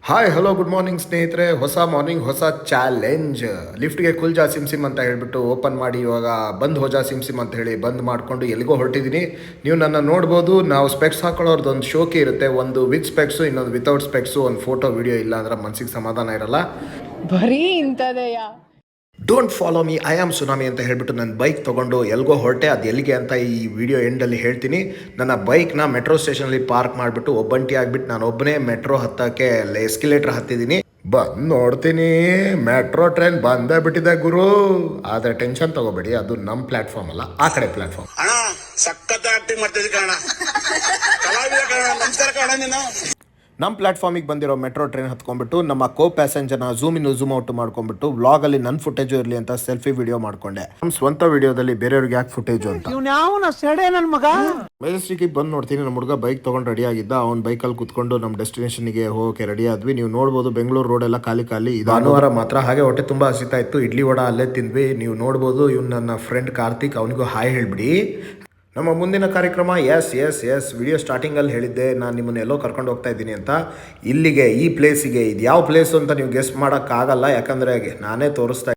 Hi hello good morning ಸ್ನೇಹಿತರೆ. ಹೊಸ morning ಹೊಸ ಚಾಲೆಂಜ್. ಲಿಫ್ಟ್ಗೆ ಕುಲ್ಜಾ ಸಿಮ್ ಸಿಮ್ ಅಂತ ಹೇಳ್ಬಿಟ್ಟು ಓಪನ್ ಮಾಡಿ ಇವಾಗ ಬಂದ್ ಹೋಜಾ ಸಿಮ್ ಸಿಮ್ ಅಂತ ಹೇಳಿ ಬಂದ್ ಮಾಡಿಕೊಂಡು ಎಲ್ಲಿಗೋ ಹೊರಟಿದ್ದೀನಿ. ನೀವು ನನ್ನ ನೋಡ್ಬೋದು. ನಾವು ಸ್ಪೆಕ್ಸ್ ಹಾಕೊಳ್ಳೋರ್ದು ಒಂದು ಶೋಕಿ ಇರುತ್ತೆ, ಒಂದು ವಿತ್ ಸ್ಪೆಕ್ಸು ಇನ್ನೊಂದು ವಿತೌಟ್ ಸ್ಪೆಕ್ಸು. ಒಂದು ಫೋಟೋ ವಿಡಿಯೋ ಇಲ್ಲ ಅಂದ್ರೆ ಮನಸ್ಸಿಗೆ ಸಮಾಧಾನ ಇರಲ್ಲ. ಬರೀ ಇಂಥದೆಯ. Don't follow me, I am tsunami ಅಂತ ಹೇಳ್ಬಿಟ್ಟು ನನ್ನ ಬೈಕ್ ತೊಗೊಂಡು ಎಲ್ಗೋ ಹೊರಟೆ. ಅದು ಎಲ್ಲಿಗೆ ಅಂತ ಈ ವಿಡಿಯೋ ಎಂಡಲ್ಲಿ ಹೇಳ್ತೀನಿ. ನನ್ನ ಬೈಕ್ನ ಮೆಟ್ರೋ ಸ್ಟೇಷನಲ್ಲಿ ಪಾರ್ಕ್ ಮಾಡಿಬಿಟ್ಟು ಒಬ್ಬಂಟಿ ಆಗಿಬಿಟ್ಟು ನಾನು ಒಬ್ಬನೇ ಮೆಟ್ರೋ ಹತ್ತಕ್ಕೆ ಎಸ್ಕಿಲೇಟರ್ ಹತ್ತಿದ್ದೀನಿ. ಬಂದು ನೋಡ್ತೀನಿ ಮೆಟ್ರೋ ಟ್ರೈನ್ ಬಂದೇ ಬಿಟ್ಟಿದೆ ಗುರು. ಆದರೆ ಟೆನ್ಷನ್ ತಗೋಬೇಡಿ, ಅದು ನಮ್ಮ ಪ್ಲಾಟ್ಫಾರ್ಮ್ ಅಲ್ಲ, ಆ ಕಡೆ ಪ್ಲಾಟ್ಫಾರ್ಮ್. ಅಣ್ಣ ಸಖತ್ ಆಕ್ಟಿಂಗ್ ಮಾಡ್ತಿದ್ದೆ ಕಣ, ಕಲಾವಿದ ಕಣ. ನಮಸ್ಕಾರ ಕಣ. ನೀನು ನಮ್ಮ ಪ್ಲಾಟ್ಫಾರ್ಮಿಗೆ ಬಂದಿರೋ ಮೆಟ್ರೋ ಟ್ರೈನ್ ಹತ್ಕೊಂಡ್ಬಿಟ್ಟು ನಮ್ಮ ಕೋ ಪ್ಯಾಸೆಂಜರ್ನ ಝೂಮ್ ಇನ್ ಝೂಮ್ ಔಟ್ ಮಾಡ್ಕೊಂಡ್ಬಿಟ್ಟು ವ್ಲಾಗಲ್ಲಿ ನನ್ನ ಫುಟೇಜು ಇರಲಿ ಅಂತ ಸೆಲ್ಫಿ ವಿಡಿಯೋ ಮಾಡ್ಕೊಂಡೆ. ನಮ್ಮ ಸ್ವಂತ ವಿಡಿಯೋದಲ್ಲಿ ಬೇರೆಯವ್ರಿಗೆ ಯಾಕೆ ಫುಟೇಜು ಅಂತ. ಮೆಜೆಸ್ಟಿಕ್ಗೆ ಬಂದು ನೋಡ್ತೀನಿ, ನಮ್ಮ ಹುಡುಗ ಬೈಕ್ ತೊಗೊಂಡು ರೆಡಿ ಆಗಿದ್ದ. ಅವ್ನ ಬೈಕಲ್ಲಿ ಕುತ್ಕೊಂಡು ನಮ್ಮ ಡೆಸ್ಟಿನೇಷನ್ಗೆ ಹೋಗೋಕೆ ರೆಡಿ ಆದ್ವಿ. ನೀವು ನೋಡ್ಬೋದು ಬೆಂಗಳೂರು ರೋಡ್ ಎಲ್ಲ ಖಾಲಿ ಖಾಲಿ. ಭಾನುವಾರ ಮಾತ್ರ ಹಾಗೆ ಹೊಟ್ಟೆ ತುಂಬ ಹಸಿತಾ ಇತ್ತು. ಇಡ್ಲಿ ವಡ ಅಲ್ಲೇ ತಿಂದ್ವಿ. ನೀವು ನೋಡ್ಬೋದು. ಇವ್ನು ನನ್ನ ಫ್ರೆಂಡ್ ಕಾರ್ತಿಕ್, ಅವನಿಗೂ ಹಾಯ್ ಹೇಳ್ಬಿಡಿ. ನಮ್ಮ ಮುಂದಿನ ಕಾರ್ಯಕ್ರಮ ಎಸ್ ವಿಡಿಯೋ ಸ್ಟಾರ್ಟಿಂಗಲ್ಲಿ ಹೇಳಿದ್ದೆ ನಾನು ನಿಮ್ಮನ್ನು ಎಲ್ಲೋ ಕರ್ಕೊಂಡು ಹೋಗ್ತಾ ಇದ್ದೀನಿ ಅಂತ. ಇಲ್ಲಿಗೆ, ಈ ಪ್ಲೇಸಿಗೆ. ಇದು ಯಾವ ಪ್ಲೇಸು ಅಂತ ನೀವು ಗೆಸ್ ಮಾಡೋಕ್ಕಾಗಲ್ಲ, ಯಾಕಂದರೆ ನಾನೇ ತೋರಿಸ್ತಾ